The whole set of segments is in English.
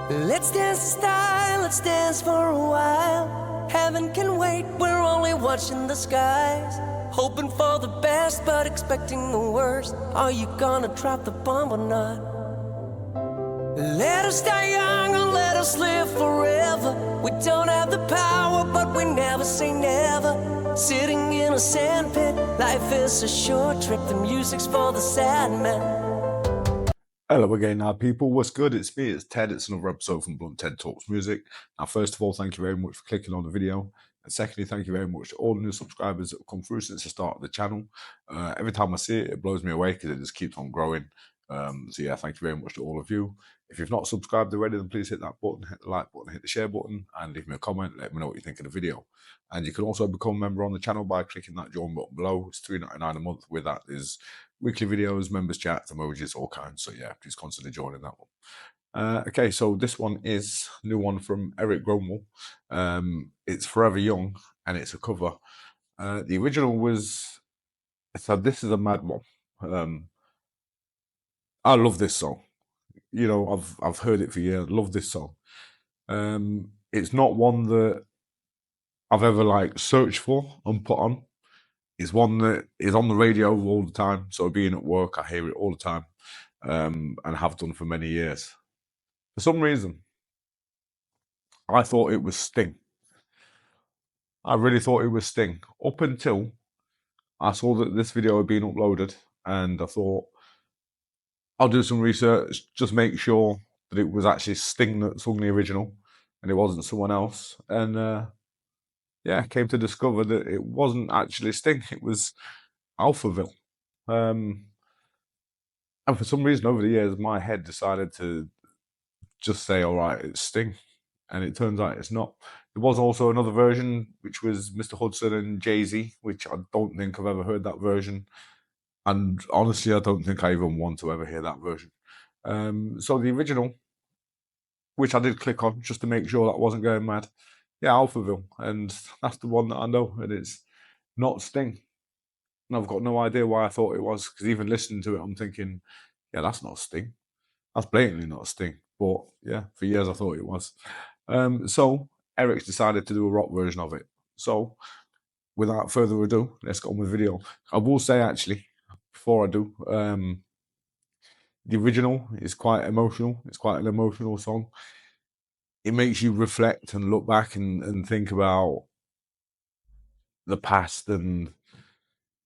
Let's dance in style, let's dance for a while. Heaven can wait, we're only watching the skies. Hoping for the best, but expecting the worst. Are you gonna drop the bomb or not? Let us die young or let us live forever. We don't have the power, but we never say never. Sitting in a sandpit, life is a short trip. The music's for the sad man. Hello again now, people. What's good? It's me, it's Ted. It's another episode from Blunt Ted Talks Music. Now, first of all, thank you very much for clicking on the video. And secondly, thank you very much to all the new subscribers that have come through since the start of the channel. Every time I see it, it blows me away because it just keeps on growing. So yeah, thank you very much to all of you. If you've not subscribed already, then please hit that button, hit the like button, hit the share button, and leave me a comment. Let me know what you think of the video. And you can also become a member on the channel by clicking that join button below. It's $3.99 a month. With that is weekly videos, members chats, emojis, all kinds. So yeah, please consider joining that one. Okay, so this one is a new one from Eric Gromwell. It's Forever Young, and it's a cover. The original was, so this is a mad one. I love this song. You know, I've heard it for years. Love this song. It's not one that I've ever like searched for and put on. It's one that is on the radio all the time. So being at work, I hear it all the time, and have done for many years. For some reason, I thought it was Sting. I really thought it was Sting up until I saw that this video had been uploaded, and I thought, I'll do some research, just make sure that it was actually Sting that sung the original and it wasn't someone else. And yeah, came to discover that it wasn't actually Sting, it was Alphaville. And for some reason over the years, my head decided to just say, all right, it's Sting. And it turns out it's not. There was also another version, which was Mr. Hudson and Jay-Z, which I don't think I've ever heard that version. And honestly, I don't think I even want to ever hear that version. So the original, which I did click on just to make sure that wasn't going mad, yeah, Alphaville. And that's the one that I know, and it's not Sting. And I've got no idea why I thought it was, because even listening to it, I'm thinking, yeah, that's not Sting. That's blatantly not Sting. But yeah, for years I thought it was. So Eric's decided to do a rock version of it. So without further ado, let's get on with the video. I will say, actually, before I do, the original is quite emotional. It's quite an emotional song. It makes you reflect and look back and think about the past and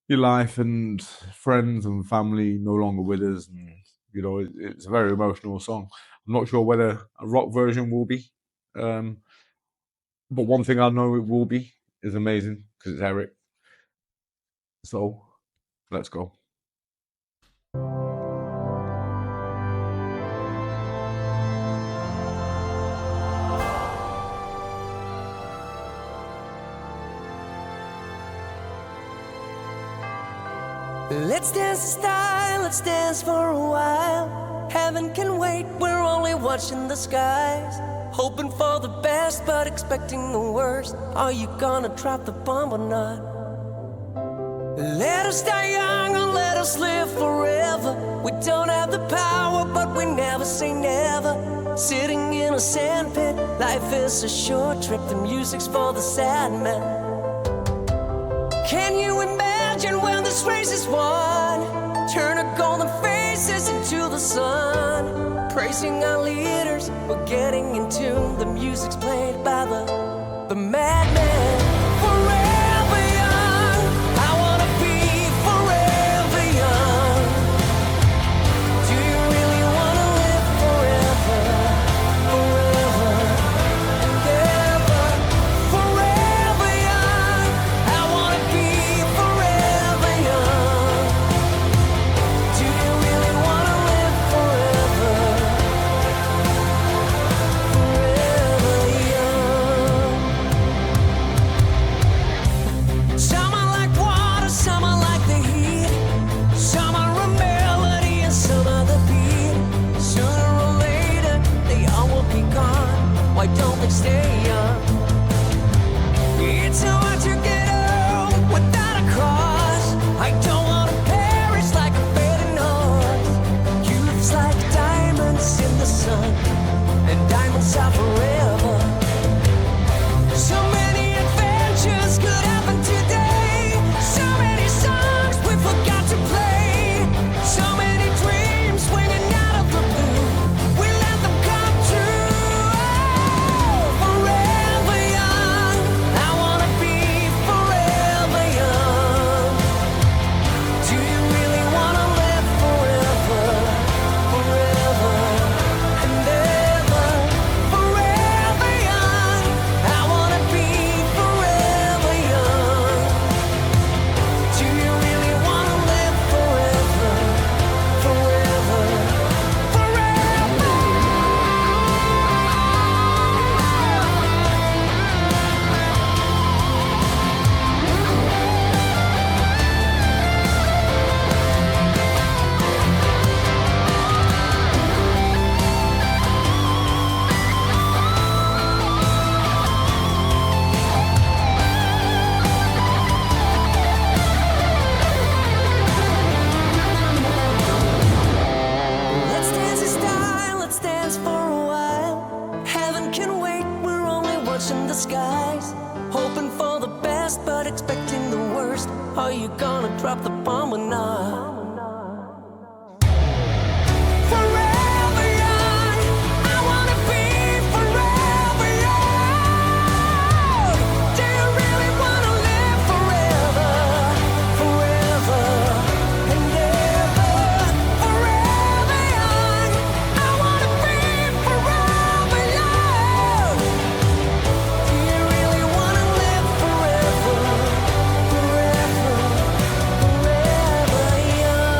your life and friends and family no longer with us. And, you know, it's a very emotional song. I'm not sure whether a rock version will be. But one thing I know it will be is amazing because it's Eric. So let's go. Let's dance in style, let's dance for a while. Heaven can wait, we're only watching the skies. Hoping for the best, but expecting the worst. Are you gonna drop the bomb or not? Let us die young or let us live forever. We don't have the power, but we never say never. Sitting in a sandpit, life is a short trip. The music's for the sad man. Can you imagine when this race is won? Turn our golden faces into the sun. Praising our leaders, we're getting in tune. The music's played by the madman. Forever young, I wanna be forever young. Do you really wanna live forever? Forever and ever. Forever young, I wanna be forever young. Do you really wanna live forever? Forever young. Some are like water, some are like the heat. Some are a melody and some are the beat. Sooner or later, they all will be gone. Why don't they stay young? It's so hard to get old without a cross. I don't wanna perish like a fading horse. Youth's like diamonds in the sun, and diamonds inside forever. So many adventures could happen today. So many songs we forgot to play. So many dreams swinging out of the blue. We let them come true. Oh, forever young. I wanna be forever young. Do you really wanna live forever? Forever and ever. Forever young. I wanna be forever young. Do you really wanna live forever? Forever. Forever. Let's dance in style, let's dance for a while. Heaven can wait, we're only watching the skies. Hoping for the best, but expecting the worst. Are you gonna drop the bomb or not? Forever young, I wanna be forever young. Do you really wanna live forever? Forever and ever. Forever young, I wanna be forever young. Do you really wanna live forever? Forever, forever young.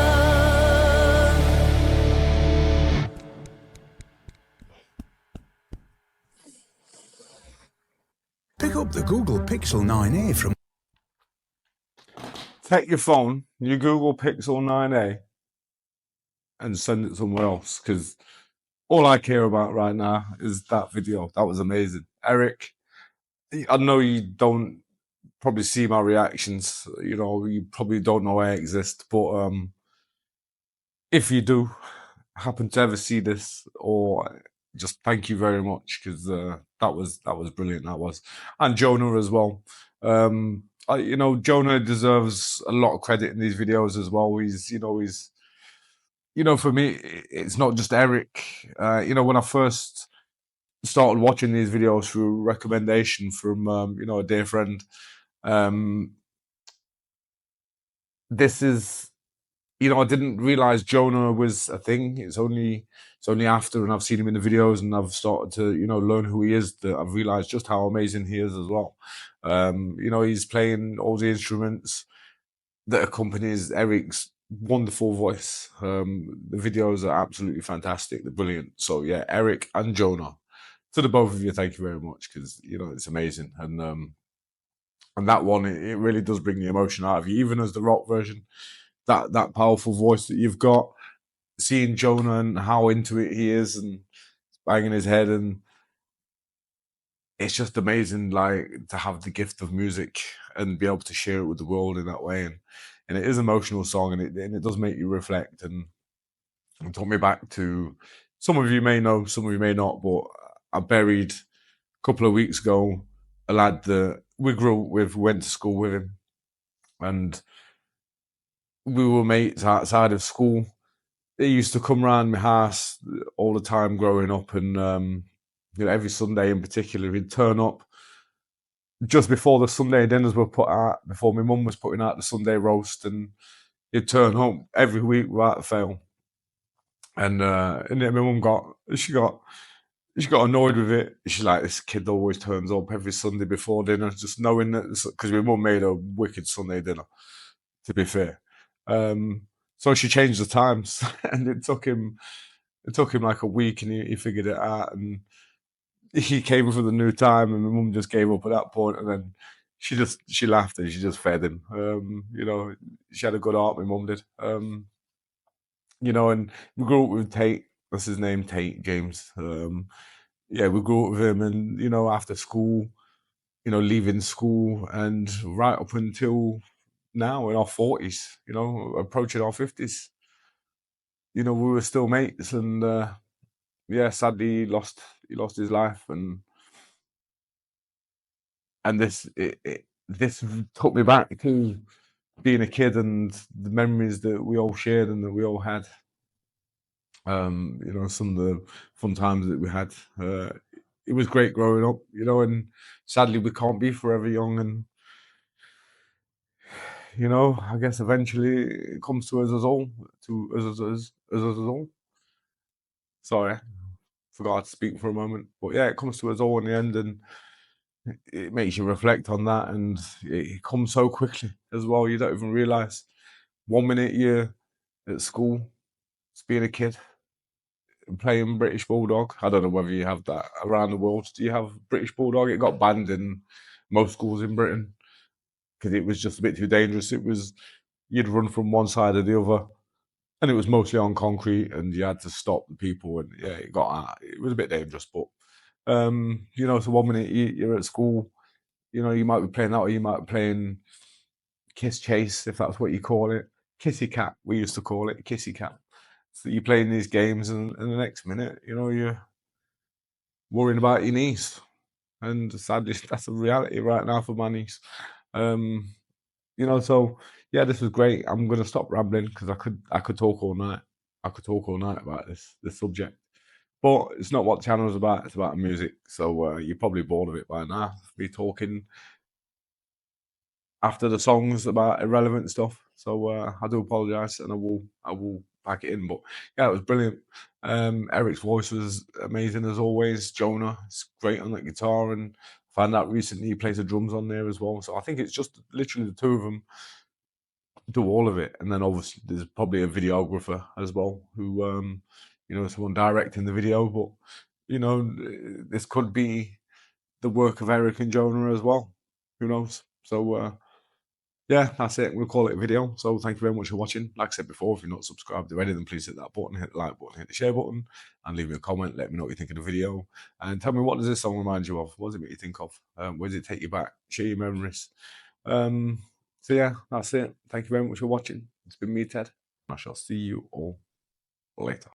Pick up the Google Pixel 9a from Take your phone, your Google Pixel 9a, and send it somewhere else, because all I care about right now is that video. That was amazing. Eric, I know you don't probably see my reactions, you know, you probably don't know I exist, but if you do happen to ever see this, or just thank you very much, because that was brilliant. That was, and Jonah as well. You know, Jonah deserves a lot of credit in these videos as well. He's you know, for me, it's not just Eric. You know, when I first started watching these videos through recommendation from you know, a dear friend, this is, you know, I didn't realize Jonah was a thing. It's only after, and I've seen him in the videos, and I've started to, you know, learn who he is, that I've realized just how amazing he is as well. You know, he's playing all the instruments that accompanies Eric's wonderful voice. The videos are absolutely fantastic. They're brilliant. So yeah, Eric and Jonah, to the both of you, thank you very much, because, you know, it's amazing. And that one, it really does bring the emotion out of you, even as the rock version. That powerful voice that you've got, seeing Jonah and how into it he is, and banging his head, and it's just amazing, like, to have the gift of music and be able to share it with the world in that way. And it is an emotional song, and it does make you reflect, and took me back to, some of you may know, some of you may not, but I buried a couple of weeks ago a lad that we grew up with, went to school with him, and we were mates outside of school. He used to come round my house all the time growing up, and you know, every Sunday in particular, he'd turn up just before the Sunday dinners were put out, before my mum was putting out the Sunday roast, and he'd turn up every week without fail. And then my mum she got annoyed with it. She's like, this kid always turns up every Sunday before dinner, just knowing that, because my mum made a wicked Sunday dinner, to be fair. So she changed the times, and it took him like a week, and he figured it out, and he came for the new time, and my mum just gave up at that point, and then she laughed and she just fed him. You know, she had a good heart, my mum did. You know, and we grew up with Tate. That's his name, Tate James. Yeah, we grew up with him, and, you know, after school, you know, leaving school, and right up until now in our 40s, you know, approaching our 50s, you know, we were still mates, and yeah, sadly he lost his life, and this this took me back to being a kid and the memories that we all shared and that we all had. You know, some of the fun times that we had. It was great growing up, you know, and sadly we can't be forever young, and you know, I guess eventually it comes to us all, all. Sorry, forgot to speak for a moment, but yeah, it comes to us all in the end, and it makes you reflect on that, and it comes so quickly as well. You don't even realize. 1 minute you're at school, just being a kid, playing British Bulldog. I don't know whether you have that around the world. Do you have British Bulldog? It got banned in most schools in Britain because it was just a bit too dangerous. It was, you'd run from one side or the other, and it was mostly on concrete, and you had to stop the people. And yeah, it was a bit dangerous. But you know, so 1 minute you're at school, you know, you might be playing that, or you might be playing Kiss Chase, if that's what you call it. Kissy Cat, we used to call it Kissy Cat. So you're playing these games, and the next minute, you know, you're worrying about your niece. And sadly, that's a reality right now for my niece. You know, so yeah, this was great. I'm gonna stop rambling because I could talk all night. I could talk all night about this subject. But it's not what the channel's about, it's about music. So you're probably bored of it by now. Me talking after the songs about irrelevant stuff. So I do apologise, and I will pack it in. But yeah, it was brilliant. Eric's voice was amazing as always. Jonah is great on that guitar, and found out recently he plays the drums on there as well. So I think it's just literally the two of them do all of it, and then obviously there's probably a videographer as well who you know, someone directing the video. But you know, this could be the work of Eric and Jonah as well. Who knows? So yeah, that's it. We'll call it a video. So thank you very much for watching. Like I said before, if you're not subscribed already, then please hit that button, hit the like button, hit the share button, and leave me a comment. Let me know what you think of the video, and tell me, what does this song remind you of? What does it make you think of? Where does it take you back? Share your memories. So yeah, that's it. Thank you very much for watching. It's been me, Ted. I shall see you all later.